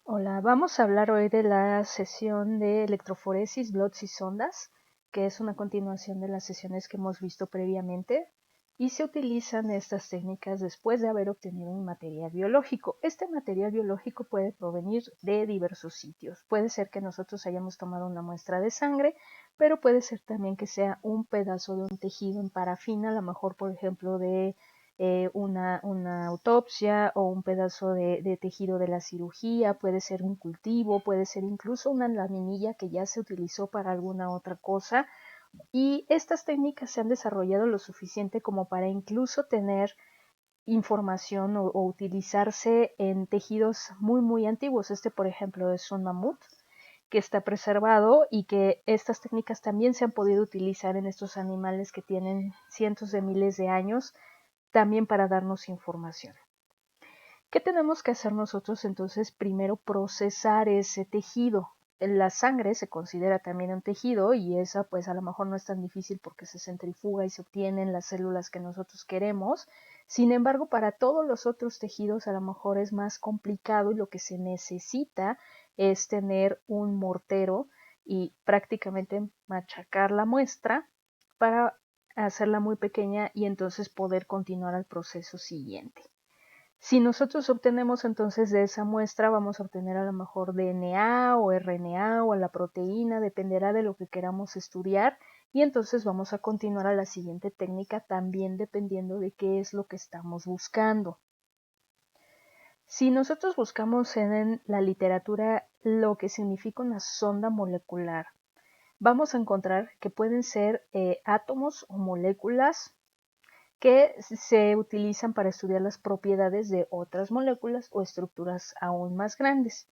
Hola, vamos a hablar hoy de la sesión de electroforesis, blots y sondas, que es una continuación de las sesiones que hemos visto previamente, y se utilizan estas técnicas después de haber obtenido un material biológico. Este material biológico puede provenir de diversos sitios. Puede ser que nosotros hayamos tomado una muestra de sangre, pero puede ser también que sea un pedazo de un tejido en parafina, a lo mejor, por ejemplo, de una autopsia o un pedazo de tejido de la cirugía, puede ser un cultivo, puede ser incluso una laminilla que ya se utilizó para alguna otra cosa. Y estas técnicas se han desarrollado lo suficiente como para incluso tener información o utilizarse en tejidos muy antiguos. Este, por ejemplo, es un mamut que está preservado y que estas técnicas también se han podido utilizar en estos animales que tienen cientos de miles de años también para darnos información. ¿Qué tenemos que hacer nosotros entonces? Primero procesar ese tejido. La sangre se considera también un tejido y esa pues a lo mejor no es tan difícil porque se centrifuga y se obtienen las células que nosotros queremos. Sin embargo, para todos los otros tejidos a lo mejor es más complicado y lo que se necesita es tener un mortero y prácticamente machacar la muestra para hacerla muy pequeña y entonces poder continuar al proceso siguiente. Si nosotros obtenemos entonces de esa muestra, vamos a obtener a lo mejor DNA o RNA o la proteína, dependerá de lo que queramos estudiar, y entonces vamos a continuar a la siguiente técnica también dependiendo de qué es lo que estamos buscando. Si nosotros buscamos en la literatura lo que significa una sonda molecular, vamos a encontrar que pueden ser átomos o moléculas que se utilizan para estudiar las propiedades de otras moléculas o estructuras aún más grandes.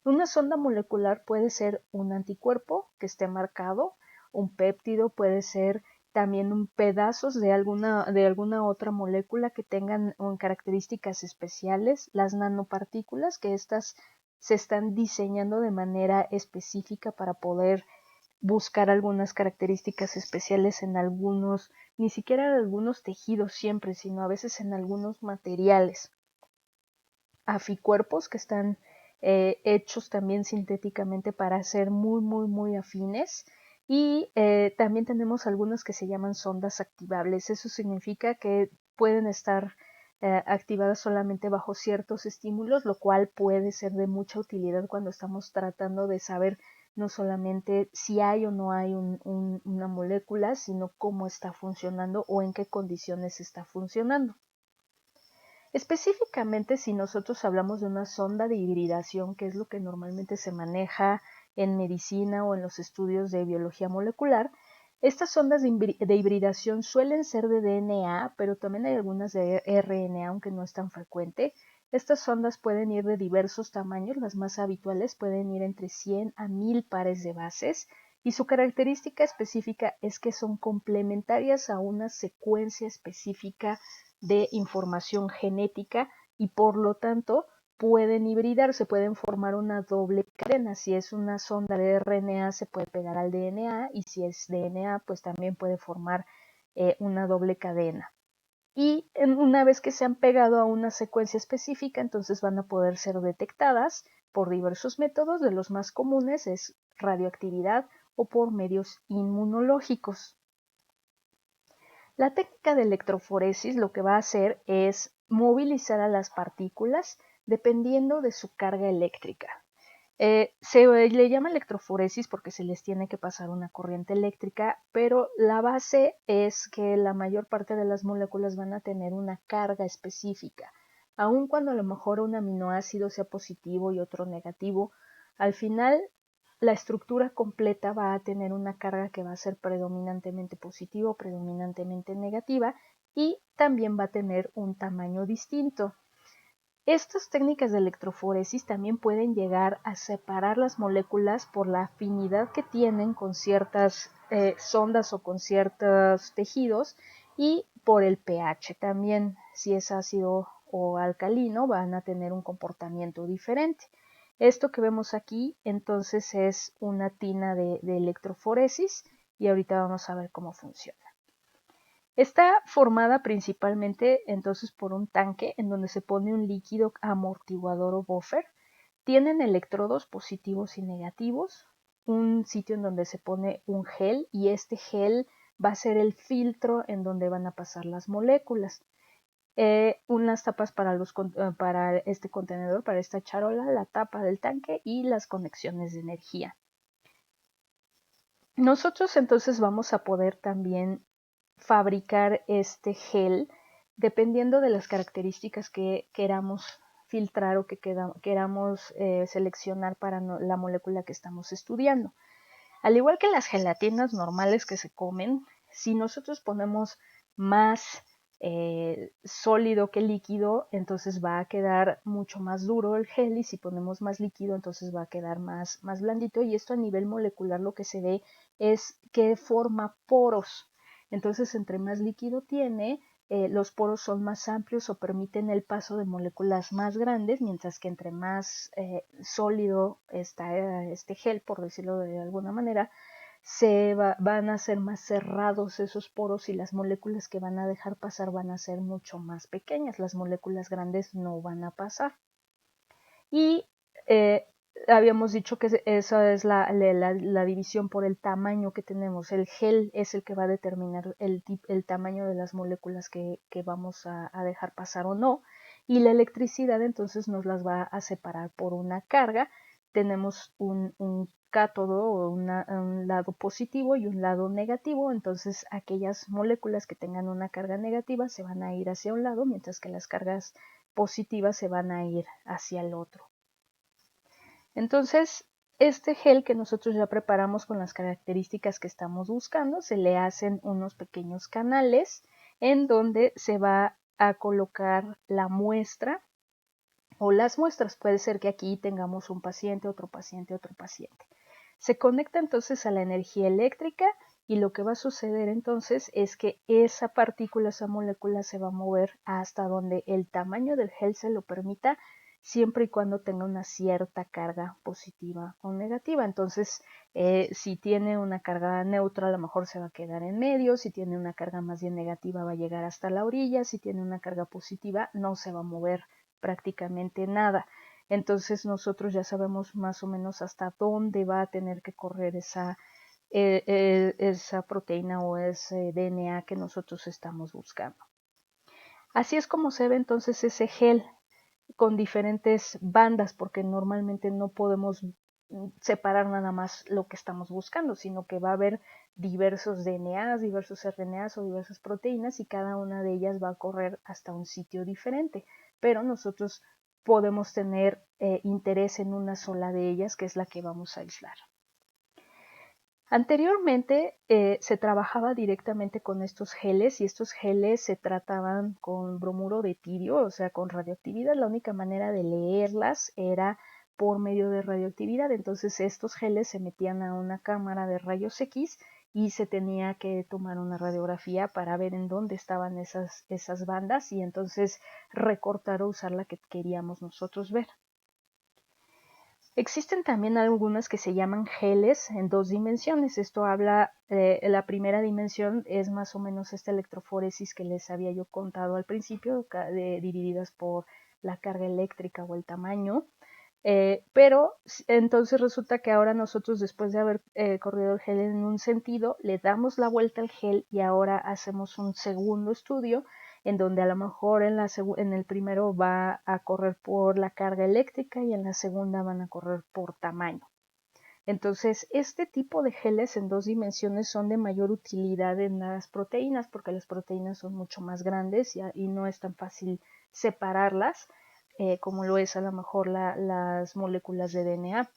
Una sonda molecular puede ser un anticuerpo que esté marcado, un péptido puede ser también un pedazos de alguna otra molécula que tengan características especiales, las nanopartículas, que estas se están diseñando de manera específica para poder buscar algunas características especiales en algunos, ni siquiera en algunos tejidos siempre, sino a veces en algunos materiales. Aficuerpos que están hechos también sintéticamente para ser muy afines. Y también tenemos algunos que se llaman sondas activables. Eso significa que pueden estar activadas solamente bajo ciertos estímulos, lo cual puede ser de mucha utilidad cuando estamos tratando de saber no solamente si hay o no hay una molécula, sino cómo está funcionando o en qué condiciones está funcionando. Específicamente, si nosotros hablamos de una sonda de hibridación, que es lo que normalmente se maneja en medicina o en los estudios de biología molecular, estas sondas de hibridación suelen ser de DNA, pero también hay algunas de RNA, aunque no es tan frecuente. Estas sondas pueden ir de diversos tamaños, las más habituales pueden ir entre 100 a 1000 pares de bases, y su característica específica es que son complementarias a una secuencia específica de información genética y por lo tanto pueden hibridarse, pueden formar una doble cadena. Si es una sonda de RNA se puede pegar al DNA y si es DNA pues también puede formar una doble cadena. Y una vez que se han pegado a una secuencia específica, entonces van a poder ser detectadas por diversos métodos. De los más comunes es radioactividad o por medios inmunológicos. La técnica de electroforesis lo que va a hacer es movilizar a las partículas dependiendo de su carga eléctrica. Se le llama electroforesis porque se les tiene que pasar una corriente eléctrica, pero la base es que la mayor parte de las moléculas van a tener una carga específica. Aun cuando a lo mejor un aminoácido sea positivo y otro negativo, al final la estructura completa va a tener una carga que va a ser predominantemente positiva o predominantemente negativa y también va a tener un tamaño distinto. Estas técnicas de electroforesis también pueden llegar a separar las moléculas por la afinidad que tienen con ciertas sondas o con ciertos tejidos y por el pH también. Si es ácido o alcalino van a tener un comportamiento diferente. Esto que vemos aquí entonces es una tina de electroforesis y ahorita vamos a ver cómo funciona. Está formada principalmente entonces por un tanque en donde se pone un líquido amortiguador o buffer. Tienen electrodos positivos y negativos, un sitio en donde se pone un gel y este gel va a ser el filtro en donde van a pasar las moléculas. Unas tapas para este contenedor, para esta charola, la tapa del tanque y las conexiones de energía. Nosotros entonces vamos a poder también fabricar este gel dependiendo de las características que queramos filtrar o que queramos seleccionar para la molécula que estamos estudiando. Al igual que las gelatinas normales que se comen, si nosotros ponemos más sólido que líquido, entonces va a quedar mucho más duro el gel, y si ponemos más líquido, entonces va a quedar más blandito, y esto a nivel molecular lo que se ve es que forma poros. Entonces, entre más líquido tiene, los poros son más amplios o permiten el paso de moléculas más grandes, mientras que entre más sólido está este gel, por decirlo de alguna manera, van a ser más cerrados esos poros y las moléculas que van a dejar pasar van a ser mucho más pequeñas. Las moléculas grandes no van a pasar. Y habíamos dicho que esa es la división por el tamaño que tenemos. El gel es el que va a determinar el tamaño de las moléculas que vamos a dejar pasar o no. Y la electricidad entonces nos las va a separar por una carga. Tenemos un cátodo o un lado positivo y un lado negativo. Entonces aquellas moléculas que tengan una carga negativa se van a ir hacia un lado, mientras que las cargas positivas se van a ir hacia el otro. Entonces, este gel que nosotros ya preparamos con las características que estamos buscando, se le hacen unos pequeños canales en donde se va a colocar la muestra o las muestras. Puede ser que aquí tengamos un paciente, otro paciente, otro paciente. Se conecta entonces a la energía eléctrica y lo que va a suceder entonces es que esa partícula, esa molécula se va a mover hasta donde el tamaño del gel se lo permita, siempre y cuando tenga una cierta carga positiva o negativa. Entonces, si tiene una carga neutra, a lo mejor se va a quedar en medio. Si tiene una carga más bien negativa, va a llegar hasta la orilla. Si tiene una carga positiva, no se va a mover prácticamente nada. Entonces nosotros ya sabemos más o menos hasta dónde va a tener que correr esa proteína o ese DNA que nosotros estamos buscando. Así es como se ve entonces ese gel con diferentes bandas, porque normalmente no podemos separar nada más lo que estamos buscando, sino que va a haber diversos DNAs, diversos RNAs o diversas proteínas, y cada una de ellas va a correr hasta un sitio diferente, pero nosotros podemos tener interés en una sola de ellas, que es la que vamos a aislar. Anteriormente se trabajaba directamente con estos geles, y estos geles se trataban con bromuro de tirio, o sea, con radioactividad. La única manera de leerlas era por medio de radioactividad. Entonces estos geles se metían a una cámara de rayos X y se tenía que tomar una radiografía para ver en dónde estaban esas bandas, y entonces recortar o usar la que queríamos nosotros ver. Existen también algunas que se llaman geles en 2 dimensiones. Esto habla, la primera dimensión es más o menos esta electroforesis que les había yo contado al principio, divididas por la carga eléctrica o el tamaño. Pero entonces resulta que ahora nosotros, después de haber corrido el gel en un sentido, le damos la vuelta al gel y ahora hacemos un segundo estudio en donde a lo mejor en el primero va a correr por la carga eléctrica y en la segunda van a correr por tamaño. Entonces, este tipo de geles en 2 dimensiones son de mayor utilidad en las proteínas, porque las proteínas son mucho más grandes y no es tan fácil separarlas como lo es a lo mejor las moléculas de DNA.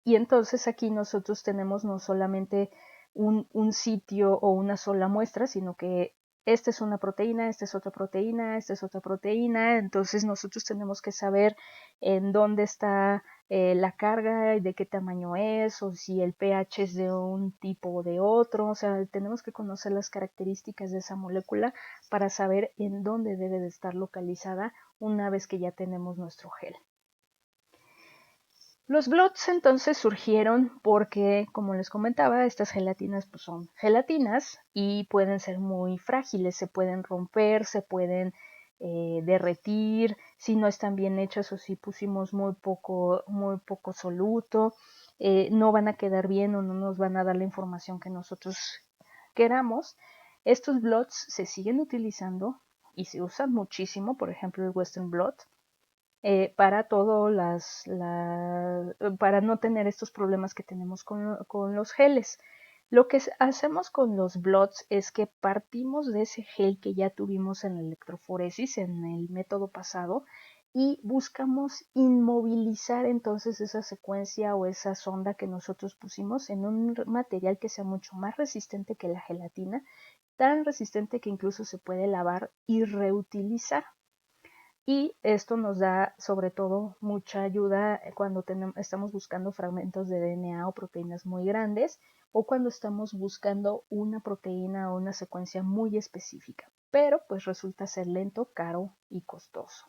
Y entonces aquí nosotros tenemos no solamente un sitio o una sola muestra, sino que esta es una proteína, esta es otra proteína, esta es otra proteína. Entonces nosotros tenemos que saber en dónde está la carga y de qué tamaño es, o si el pH es de un tipo o de otro. O sea, tenemos que conocer las características de esa molécula para saber en dónde debe de estar localizada una vez que ya tenemos nuestro gel. Los blots entonces surgieron porque, como les comentaba, estas gelatinas pues son gelatinas y pueden ser muy frágiles, se pueden romper, se pueden derretir, si no están bien hechas o si pusimos muy poco soluto, no van a quedar bien o no nos van a dar la información que nosotros queramos. Estos blots se siguen utilizando y se usan muchísimo, por ejemplo el Western Blot, para para no tener estos problemas que tenemos con los geles. Lo que hacemos con los blots es que partimos de ese gel que ya tuvimos en la electroforesis, en el método pasado, y buscamos inmovilizar entonces esa secuencia o esa sonda que nosotros pusimos en un material que sea mucho más resistente que la gelatina, tan resistente que incluso se puede lavar y reutilizar. Y esto nos da sobre todo mucha ayuda cuando estamos buscando fragmentos de DNA o proteínas muy grandes, o cuando estamos buscando una proteína o una secuencia muy específica, pero pues resulta ser lento, caro y costoso.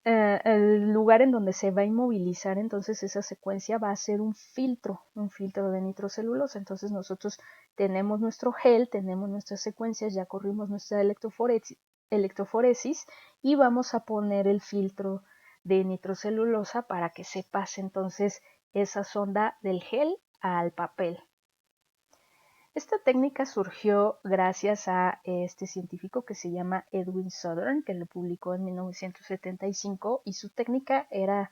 El lugar en donde se va a inmovilizar entonces esa secuencia va a ser un filtro de nitrocelulosa. Entonces nosotros tenemos nuestro gel, tenemos nuestras secuencias, ya corrimos nuestra electroforesis y vamos a poner el filtro de nitrocelulosa para que se pase entonces esa sonda del gel al papel. Esta técnica surgió gracias a este científico que se llama Edwin Southern, que lo publicó en 1975, y su técnica era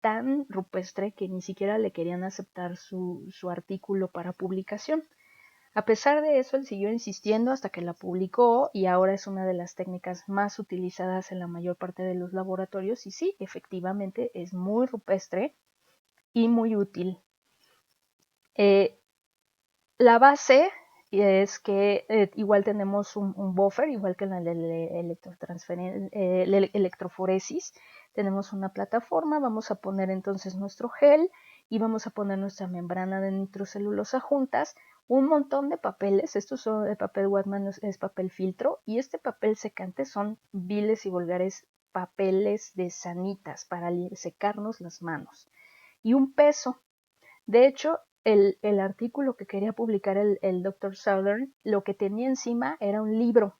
tan rupestre que ni siquiera le querían aceptar su artículo para publicación. A pesar de eso, él siguió insistiendo hasta que la publicó y ahora es una de las técnicas más utilizadas en la mayor parte de los laboratorios y sí, efectivamente es muy rupestre y muy útil. La base es que igual tenemos un buffer, igual que en la electroforesis. Tenemos una plataforma, vamos a poner entonces nuestro gel y vamos a poner nuestra membrana de nitrocelulosa juntas, un montón de papeles, estos son el papel Whatman, es papel filtro, y este papel secante son viles y vulgares papeles de sanitas para secarnos las manos. Y un peso. De hecho, el artículo que quería publicar el Dr. Southern, lo que tenía encima era un libro.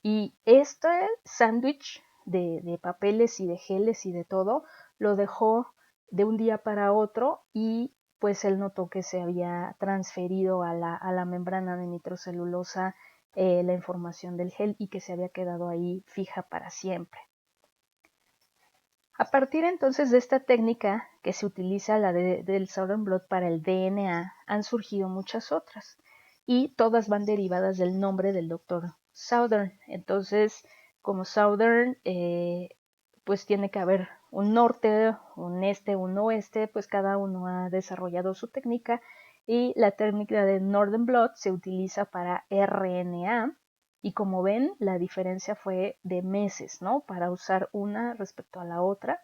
Y este sándwich de papeles y de geles y de todo, lo dejó de un día para otro y pues él notó que se había transferido a la membrana de nitrocelulosa la información del gel y que se había quedado ahí fija para siempre. A partir entonces de esta técnica que se utiliza, la del Southern Blot para el DNA, han surgido muchas otras y todas van derivadas del nombre del doctor Southern. Entonces, como Southern, pues tiene que haber un norte, un este, un oeste, pues cada uno ha desarrollado su técnica y la técnica de Northern Blot se utiliza para RNA. Y como ven, la diferencia fue de meses, ¿no? Para usar una respecto a la otra.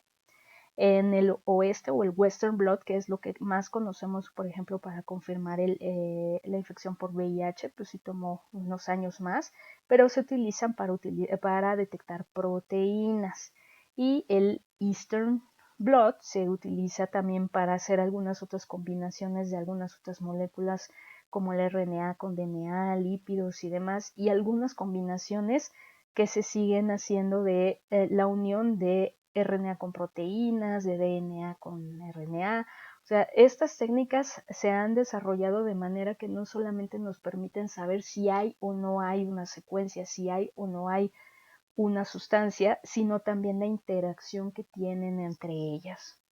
En el oeste o el Western Blot, que es lo que más conocemos, por ejemplo, para confirmar la infección por VIH, pues sí tomó unos años más, pero se utilizan para detectar proteínas. Y el Eastern Blot se utiliza también para hacer algunas otras combinaciones de algunas otras moléculas como el RNA con DNA, lípidos y demás, y algunas combinaciones que se siguen haciendo de la unión de RNA con proteínas, de DNA con RNA. O sea, estas técnicas se han desarrollado de manera que no solamente nos permiten saber si hay o no hay una secuencia, si hay o no hay una sustancia, sino también la interacción que tienen entre ellas.